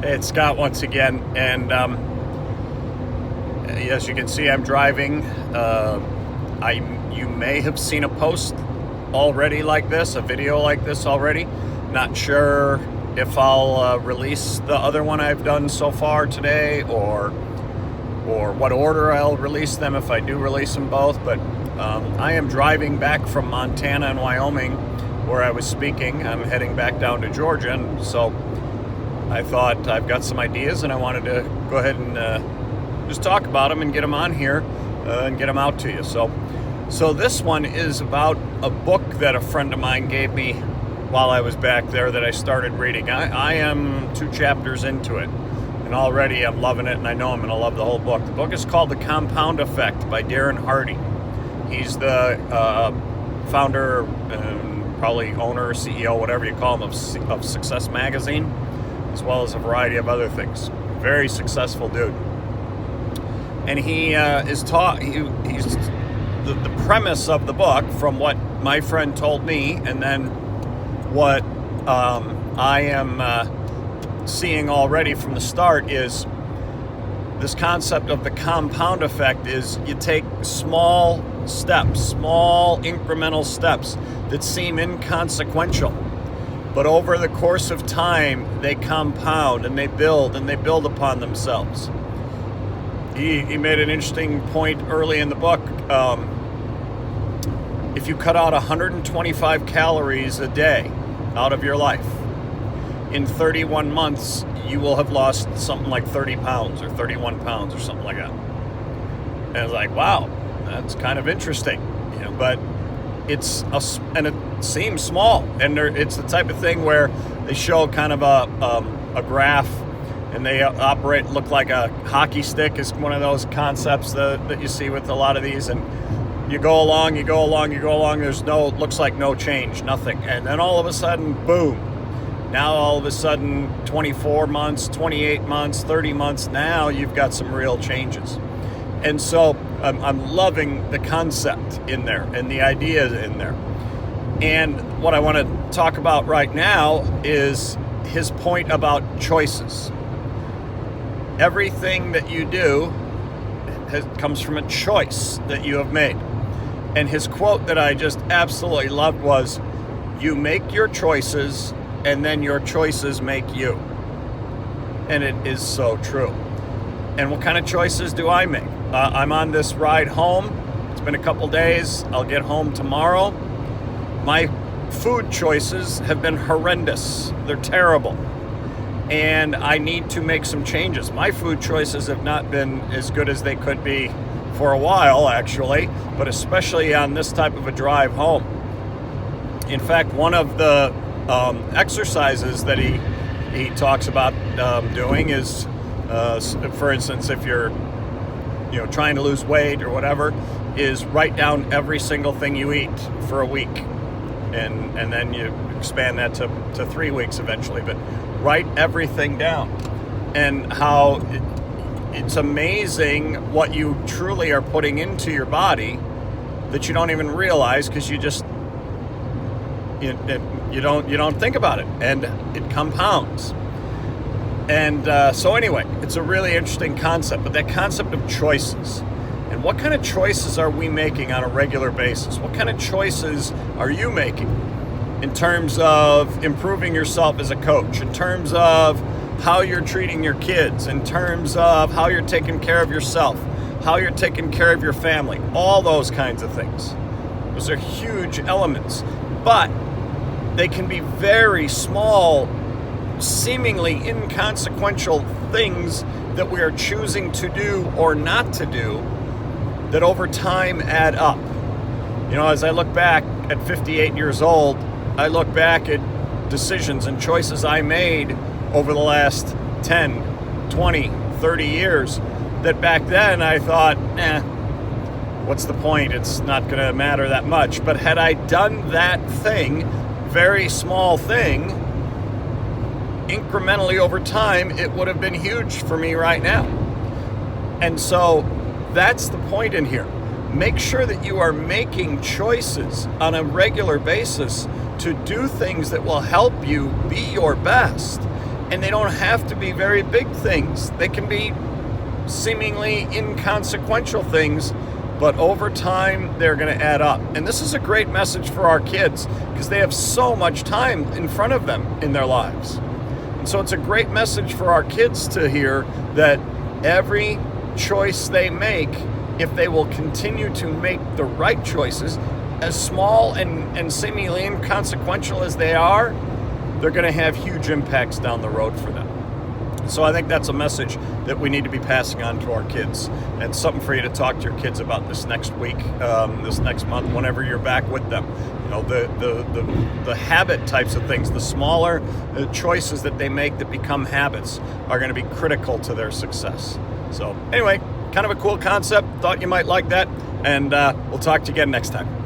It's Scott once again, and as you can see, I'm driving. You may have seen a post already like this, a video like this already. Not sure if I'll release the other one I've done so far today, or what order I'll release them if I do release them both. But I am driving back from Montana and Wyoming, where I was speaking. I'm heading back down to Georgia, and so I thought I've got some ideas and I wanted to go ahead and just talk about them and get them on here and get them out to you. So this one is about a book that a friend of mine gave me while I was back there that I started reading. I am 2 chapters into it, and already I'm loving it, and I know I'm going to love the whole book. The book is called The Compound Effect by Darren Hardy. He's the founder and probably owner, CEO, whatever you call him, of Success Magazine, as well as a variety of other things. Very successful dude. And he is taught, he's the premise of the book, from what my friend told me, and then what I am seeing already from the start, is this concept of the compound effect. Is you take small steps, small incremental steps that seem inconsequential, but over the course of time, they compound and they build upon themselves. He made an interesting point early in the book. If you cut out 125 calories a day out of your life, in 31 months, you will have lost something like 30 pounds or 31 pounds or something like that. And it's like, wow, that's kind of interesting, but and it seems small, and it's the type of thing where they show kind of a graph, and they look like a hockey stick is one of those concepts that you see with a lot of these, and you go along, there's looks like no change, nothing, and then all of a sudden, boom, now all of a sudden 24 months, 28 months, 30 months, now you've got some real changes. And so I'm loving the concept in there and the ideas in there. And what I want to talk about right now is his point about choices. Everything that you do comes from a choice that you have made. And his quote that I just absolutely loved was, "You make your choices, and then your choices make you." And it is so true. And what kind of choices do I make? I'm on this ride home. It's been a couple days. I'll get home tomorrow. My food choices have been horrendous. They're terrible. And I need to make some changes. My food choices have not been as good as they could be for a while, actually, but especially on this type of a drive home. In fact, one of the exercises that he talks about doing is, for instance, if you're trying to lose weight or whatever, is write down every single thing you eat for a week, and then you expand that to 3 weeks eventually, but write everything down. And how it's amazing what you truly are putting into your body that you don't even realize, because you just you don't think about it, and it compounds. And so anyway, it's a really interesting concept, but that concept of choices, and what kind of choices are we making on a regular basis? What kind of choices are you making in terms of improving yourself as a coach, in terms of how you're treating your kids, in terms of how you're taking care of yourself, how you're taking care of your family, all those kinds of things. Those are huge elements, but they can be very small, seemingly inconsequential things that we are choosing to do or not to do, that over time add up. As I look back at 58 years old, I look back at decisions and choices I made over the last 10, 20, 30 years that back then I thought, what's the point? It's not going to matter that much. But had I done that thing, very small thing, incrementally over time, it would have been huge for me right now. And so that's the point in here. Make sure that you are making choices on a regular basis to do things that will help you be your best. And they don't have to be very big things. They can be seemingly inconsequential things, but over time, they're going to add up. And this is a great message for our kids because they have so much time in front of them in their lives. And so it's a great message for our kids to hear that every choice they make, if they will continue to make the right choices, as small and seemingly inconsequential as they are, they're going to have huge impacts down the road for them. So I think that's a message that we need to be passing on to our kids, and something for you to talk to your kids about this next week, this next month, whenever you're back with them. You know, the habit types of things, the smaller choices that they make that become habits are going to be critical to their success. So anyway, kind of a cool concept. Thought you might like that, and we'll talk to you again next time.